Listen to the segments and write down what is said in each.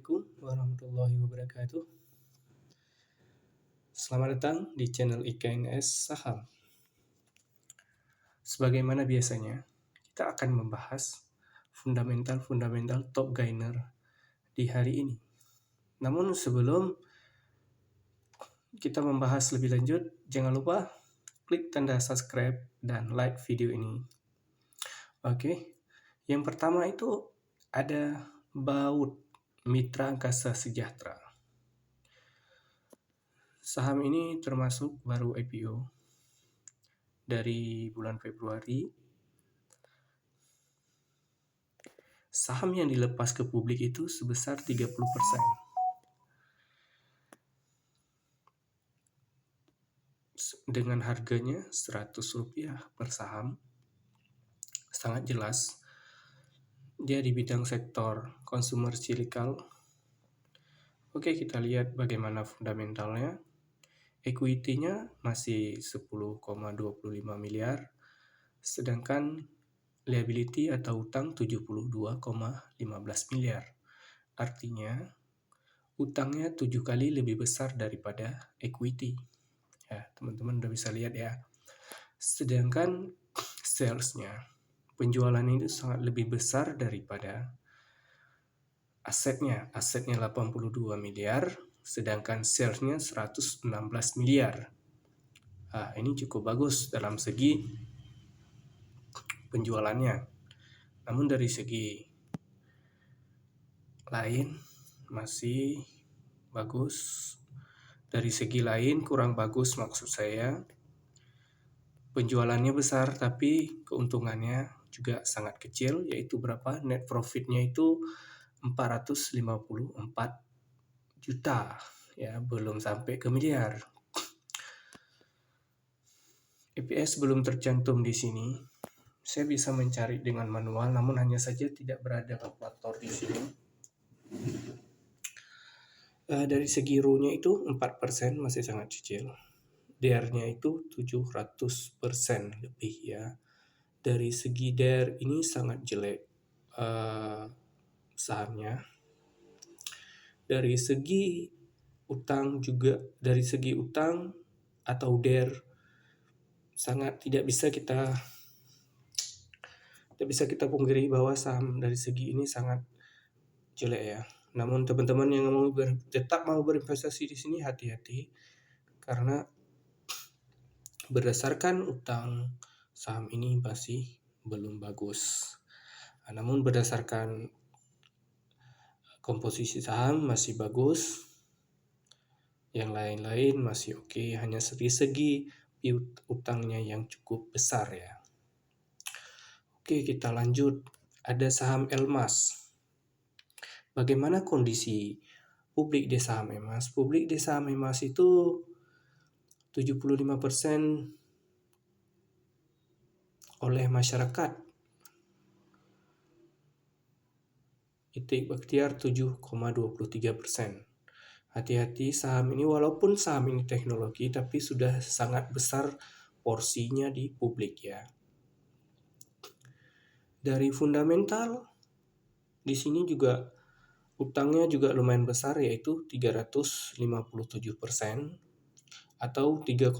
Assalamualaikum warahmatullahi wabarakatuh. Selamat datang di channel IKNS Saham. Sebagaimana biasanya, kita akan membahas fundamental top gainer di hari ini. Namun sebelum kita membahas lebih lanjut, jangan lupa klik tanda subscribe dan like video ini. Oke, yang pertama itu ada BAUT Mitra Angkasa Sejahtera. Saham ini termasuk baru IPO dari bulan Februari. Saham yang dilepas ke publik itu sebesar 30%. Dengan harganya Rp100 per saham. Sangat jelas. Dia di bidang sektor consumer cyclical. Oke, kita lihat bagaimana fundamentalnya. Equity-nya masih 10,25 miliar, sedangkan liability atau utang 72,15 miliar. Artinya, utangnya 7 kali lebih besar daripada equity. Ya, teman-teman udah bisa lihat ya. Sedangkan sales-nya, penjualan itu sangat lebih besar daripada asetnya. Asetnya 82 miliar, sedangkan sales-nya 116 miliar. Ini cukup bagus dalam segi penjualannya. Namun dari segi lain masih bagus. Dari segi lain kurang bagus, maksud saya. Penjualannya besar tapi keuntungannya juga sangat kecil, yaitu berapa? Net profitnya itu 454 juta, ya, belum sampai ke miliar. EPS belum tercantum di sini. Saya bisa mencari dengan manual, namun hanya saja tidak berada kalkulator di sini. Dari segi ROE-nya itu 4%, masih sangat kecil. DER-nya itu 700% lebih, ya. Dari segi DER ini sangat jelek sahamnya. Dari segi utang juga, dari segi utang atau DER sangat tidak bisa kita pungkiri bahwa saham dari segi ini sangat jelek, ya. Namun teman-teman yang tetap mau berinvestasi di sini, hati-hati, karena berdasarkan utang saham ini masih belum bagus. Namun berdasarkan komposisi saham masih bagus. Yang lain-lain masih oke, hanya segi utangnya yang cukup besar, ya. Oke, kita lanjut. Ada saham Elmas. Bagaimana kondisi publik di saham Elmas? Publik di saham Elmas itu 75% oleh masyarakat. Itik Bakhtiar 7,23%. Hati-hati, saham ini walaupun saham ini teknologi tapi sudah sangat besar porsinya di publik, ya. Dari fundamental di sini juga utangnya juga lumayan besar, yaitu 357% atau 3,5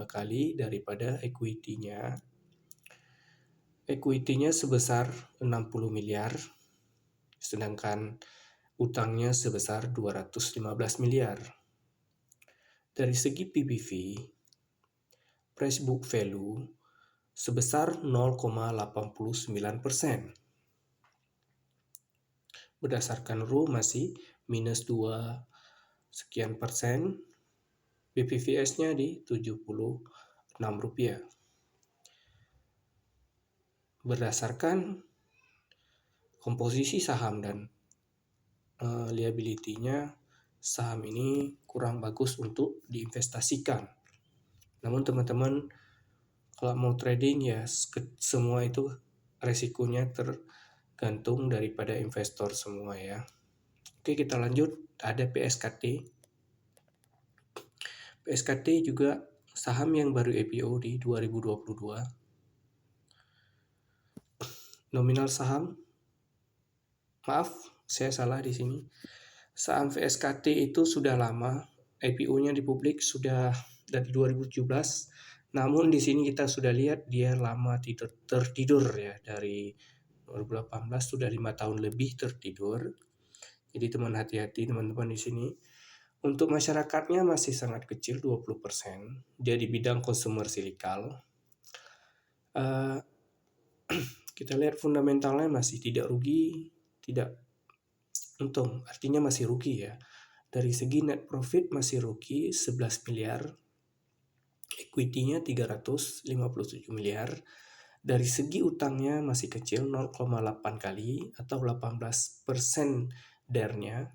kali daripada equity-nya. Equity-nya sebesar 60 miliar, sedangkan utangnya sebesar 215 miliar. Dari segi PBV, price book value, sebesar 0,89%. Berdasarkan ROE masih minus 2 sekian persen. BPVS-nya di Rp76. Berdasarkan komposisi saham dan liability-nya, saham ini kurang bagus untuk diinvestasikan. Namun teman-teman kalau mau trading, ya semua itu resikonya tergantung daripada investor semua, ya. Oke, kita lanjut. Ada PSKT. PSKT juga saham yang baru IPO di 2022. Nominal saham, maaf, saya salah di sini. Saham VSKT itu sudah lama, IPO-nya di publik sudah dari 2017. Namun di sini kita sudah lihat dia lama tertidur ya, dari 2018 sudah 5 tahun lebih tertidur. Jadi teman hati-hati teman-teman di sini. Untuk masyarakatnya masih sangat kecil 20%. Dia di bidang consumer silikal. Kita lihat fundamentalnya masih tidak rugi, tidak untung, artinya masih rugi ya. Dari segi net profit masih rugi 11 miliar, equity-nya 357 miliar. Dari segi utangnya masih kecil 0,8 kali atau 18% DER-nya.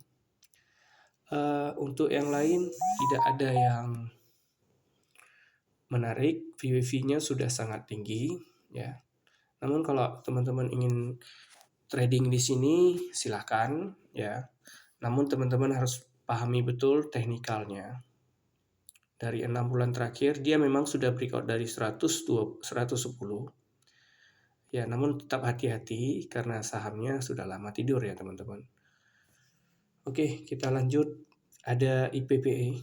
Untuk yang lain tidak ada yang menarik, PBV-nya sudah sangat tinggi ya. Namun kalau teman-teman ingin trading di sini silakan ya. Namun teman-teman harus pahami betul teknikalnya. Dari 6 bulan terakhir dia memang sudah breakout dari 110. Ya, namun tetap hati-hati karena sahamnya sudah lama tidur ya teman-teman. Oke, kita lanjut. Ada IPPE,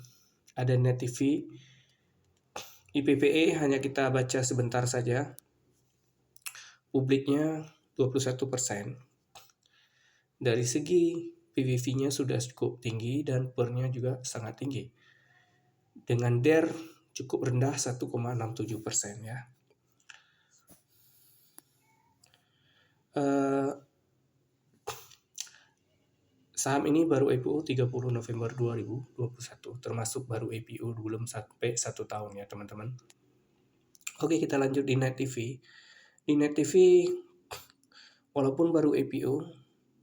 ada Net TV. IPPE hanya kita baca sebentar saja. Publiknya 21%. Dari segi PBV-nya sudah cukup tinggi dan PER-nya juga sangat tinggi. Dengan DER cukup rendah 1,67% ya. Saham ini baru IPO 30 November 2021, termasuk baru IPO belum sampai 1 tahun ya teman-teman. Oke, kita lanjut di Net TV. Di Net TV, walaupun baru IPO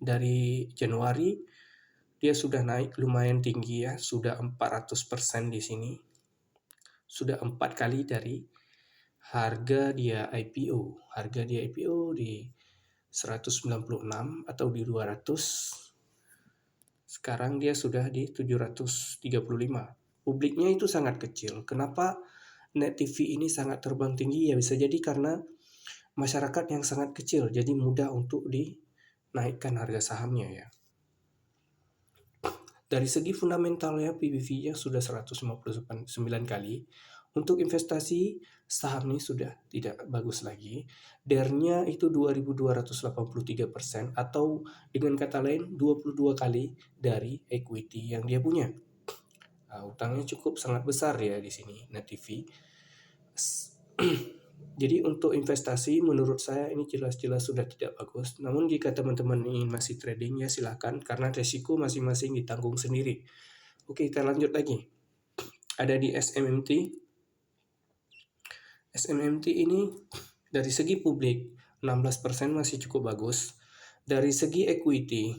dari Januari, dia sudah naik lumayan tinggi ya, sudah 400% di sini. Sudah 4 kali dari harga dia IPO. Harga dia IPO di 196 atau di 200. Sekarang dia sudah di 735. Publiknya itu sangat kecil. Kenapa Net TV ini sangat terbang tinggi? Ya bisa jadi karena masyarakat yang sangat kecil, jadi mudah untuk dinaikkan harga sahamnya ya. Dari segi fundamentalnya PBV-nya sudah 159 kali. Untuk investasi saham ini sudah tidak bagus lagi. DER-nya itu 2283% atau dengan kata lain 22 kali dari equity yang dia punya. Nah, utangnya cukup sangat besar ya di sini Net TV. Jadi untuk investasi menurut saya ini jelas-jelas sudah tidak bagus. Namun jika teman-teman ingin masih trading ya silakan karena resiko masing-masing ditanggung sendiri. Oke, kita lanjut lagi. Ada di SMMT. SMMT ini dari segi publik 16% masih cukup bagus. Dari segi equity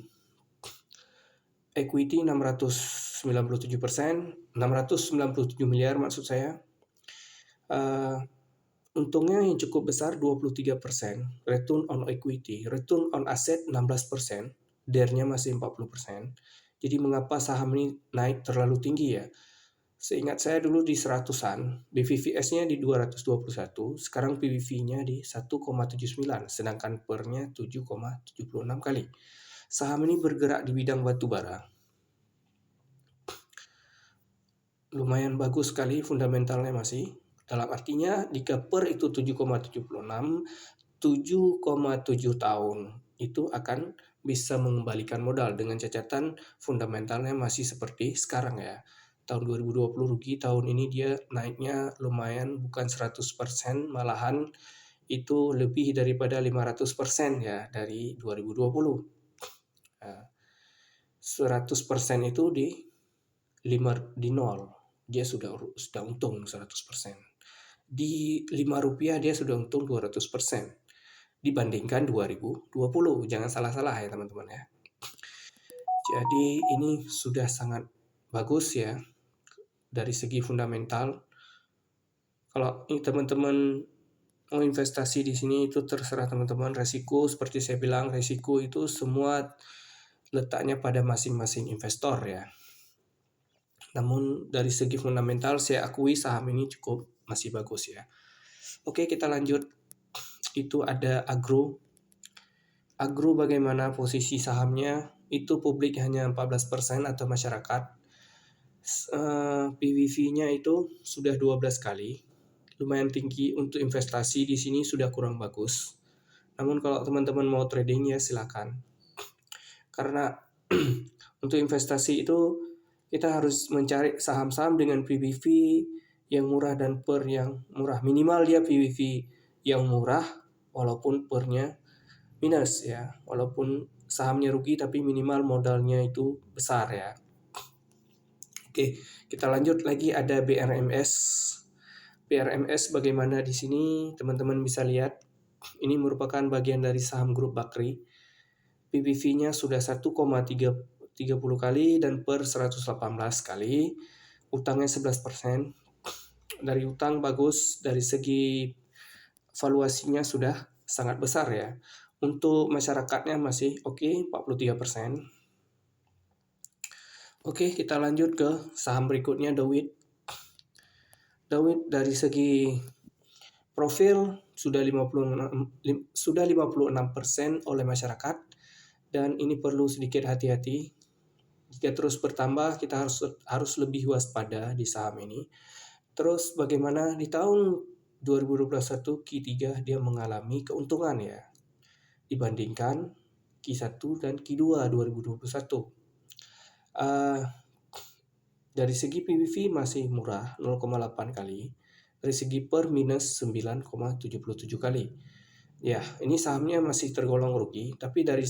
697%, 697 miliar maksud saya. Untungnya yang cukup besar 23%, return on equity, return on asset 16%, DER-nya masih 40%. Jadi mengapa saham ini naik terlalu tinggi ya? Seingat saya dulu di 100-an, BVVS-nya di 221, sekarang PBV-nya di 1,79, sedangkan PER-nya 7,76 kali. Saham ini bergerak di bidang batu bara. Lumayan bagus sekali fundamentalnya masih. Dalam artinya, jika PER itu 7,76, 7,7 tahun itu akan bisa mengembalikan modal dengan catatan fundamentalnya masih seperti sekarang ya. Tahun 2020 rugi, tahun ini dia naiknya lumayan bukan 100%, malahan itu lebih daripada 500% ya dari 2020. Nah, 100% itu di 0, dia sudah untung 100%. Di 5 rupiah dia sudah untung 200% dibandingkan 2020. Jangan salah-salah ya teman-teman ya. Jadi ini sudah sangat bagus ya dari segi fundamental. Kalau teman-teman mau investasi di sini itu terserah teman-teman. Resiko seperti saya bilang, resiko itu semua letaknya pada masing-masing investor ya. Namun dari segi fundamental saya akui saham ini cukup masih bagus ya. Oke, kita lanjut. Itu ada Agro. Agro bagaimana posisi sahamnya? itu publik hanya 14% atau masyarakat. PBV-nya itu sudah 12 kali. Lumayan tinggi untuk investasi di sini, sudah kurang bagus. Namun kalau teman-teman mau trading ya silakan. Karena untuk investasi itu kita harus mencari saham-saham dengan PBV yang murah dan per yang murah. Minimal dia PBV yang murah walaupun pernya minus ya. Walaupun sahamnya rugi tapi minimal modalnya itu besar ya. Oke, kita lanjut lagi, ada BRMS. BRMS bagaimana di sini teman-teman bisa lihat. Ini merupakan bagian dari saham grup Bakri. PBV-nya sudah 1,30 kali dan per 118 kali. Utangnya 11%. Dari utang bagus, dari segi valuasinya sudah sangat besar ya. Untuk masyarakatnya masih oke, 43%. Oke, kita lanjut ke saham berikutnya, Dawit. Dawit dari segi profil sudah 56% oleh masyarakat, dan ini perlu sedikit hati-hati. Jika terus bertambah, kita harus lebih waspada di saham ini. Terus bagaimana di tahun 2021 Q3 dia mengalami keuntungan ya dibandingkan Q1 dan Q2 2021. Dari segi PBV masih murah, 0,8 kali. Dari segi per minus 9,77 kali. Ya, ini sahamnya masih tergolong rugi, tapi dari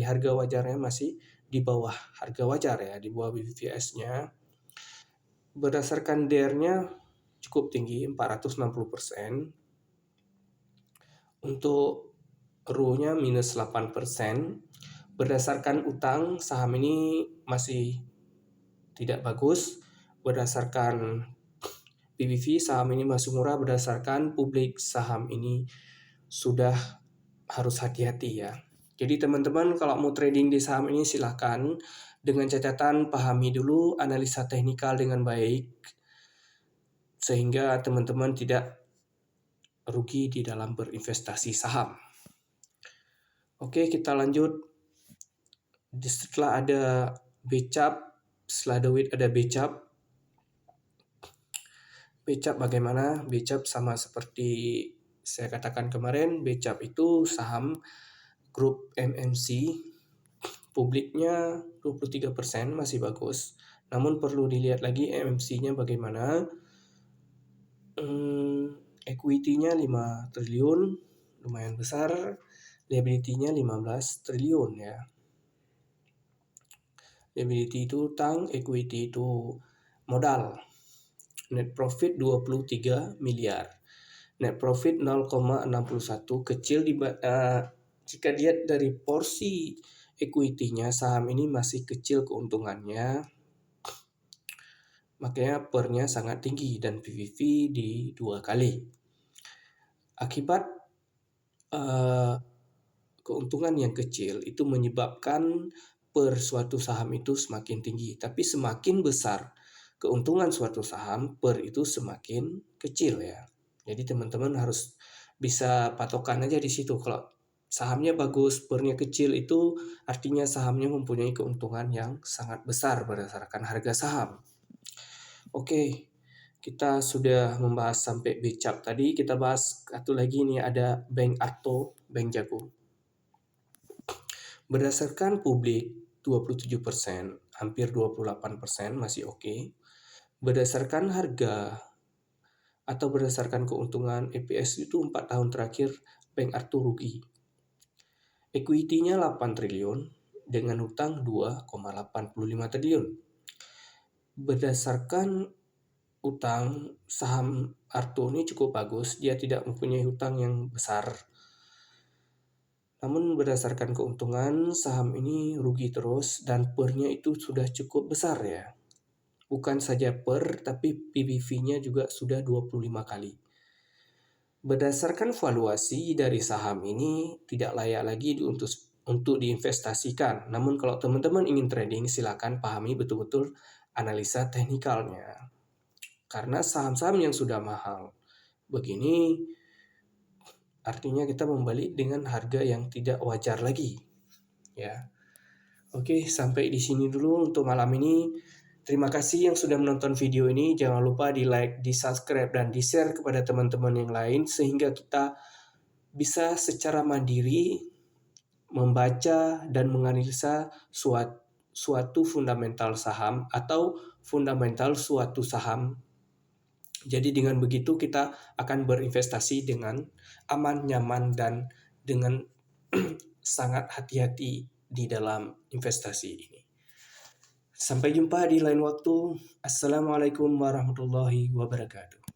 harga wajarnya masih di bawah harga wajar ya, di bawah BVPS-nya. Berdasarkan DER-nya cukup tinggi, 460%. Untuk ROE-nya minus 8%. Berdasarkan utang, saham ini masih tidak bagus. Berdasarkan PBV, saham ini masih murah. Berdasarkan publik, saham ini sudah harus hati-hati ya. Jadi teman-teman kalau mau trading di saham ini silahkan, dengan catatan pahami dulu analisa teknikal dengan baik sehingga teman-teman tidak rugi di dalam berinvestasi saham. Oke, kita lanjut. Setelah ada BCAP, setelah Dawit ada BCAP. BCAP bagaimana? BCAP sama seperti saya katakan kemarin, BCAP itu saham grup MMC. Publiknya 23%, masih bagus. Namun perlu dilihat lagi MMC-nya bagaimana. Equity-nya 5 triliun, lumayan besar. Liability-nya 15 triliun ya. Liability itu utang, equity itu modal. Net profit 23 miliar. Net profit 0,61, kecil jika dilihat dari porsi equity-nya, saham ini masih kecil keuntungannya. Makanya pernya sangat tinggi dan PBV di 2 kali. Akibat keuntungan yang kecil itu menyebabkan per suatu saham itu semakin tinggi, tapi semakin besar keuntungan suatu saham, per itu semakin kecil ya. Jadi teman-teman harus bisa patokan aja di situ. Kalau sahamnya bagus, pernya kecil, itu artinya sahamnya mempunyai keuntungan yang sangat besar berdasarkan harga saham. Oke, kita sudah membahas sampai BCAP tadi. Kita bahas satu lagi nih, ada Bank Arto, Bank Jago. Berdasarkan publik 27%, hampir 28%, masih oke. Berdasarkan harga atau berdasarkan keuntungan EPS itu 4 tahun terakhir Bank Arto rugi. Equity-nya 8 triliun dengan utang 2,85 triliun. Berdasarkan utang, saham Arto ini cukup bagus, dia tidak mempunyai hutang yang besar. Namun berdasarkan keuntungan, saham ini rugi terus dan pernya itu sudah cukup besar ya. Bukan saja per, tapi PBV-nya juga sudah 25 kali. Berdasarkan valuasi dari saham ini tidak layak lagi untuk diinvestasikan. Namun kalau teman-teman ingin trading, silakan pahami betul-betul analisa teknikalnya. Karena saham-saham yang sudah mahal begini, artinya kita membeli dengan harga yang tidak wajar lagi ya. Oke, sampai di sini dulu untuk malam ini. Terima kasih yang sudah menonton video ini. Jangan lupa di like, di subscribe, dan di share kepada teman-teman yang lain sehingga kita bisa secara mandiri membaca dan menganalisa suatu fundamental saham atau fundamental suatu saham. Jadi dengan begitu kita akan berinvestasi dengan aman, nyaman, dan dengan sangat hati-hati di dalam investasi ini. Sampai jumpa di lain waktu. Assalamualaikum warahmatullahi wabarakatuh.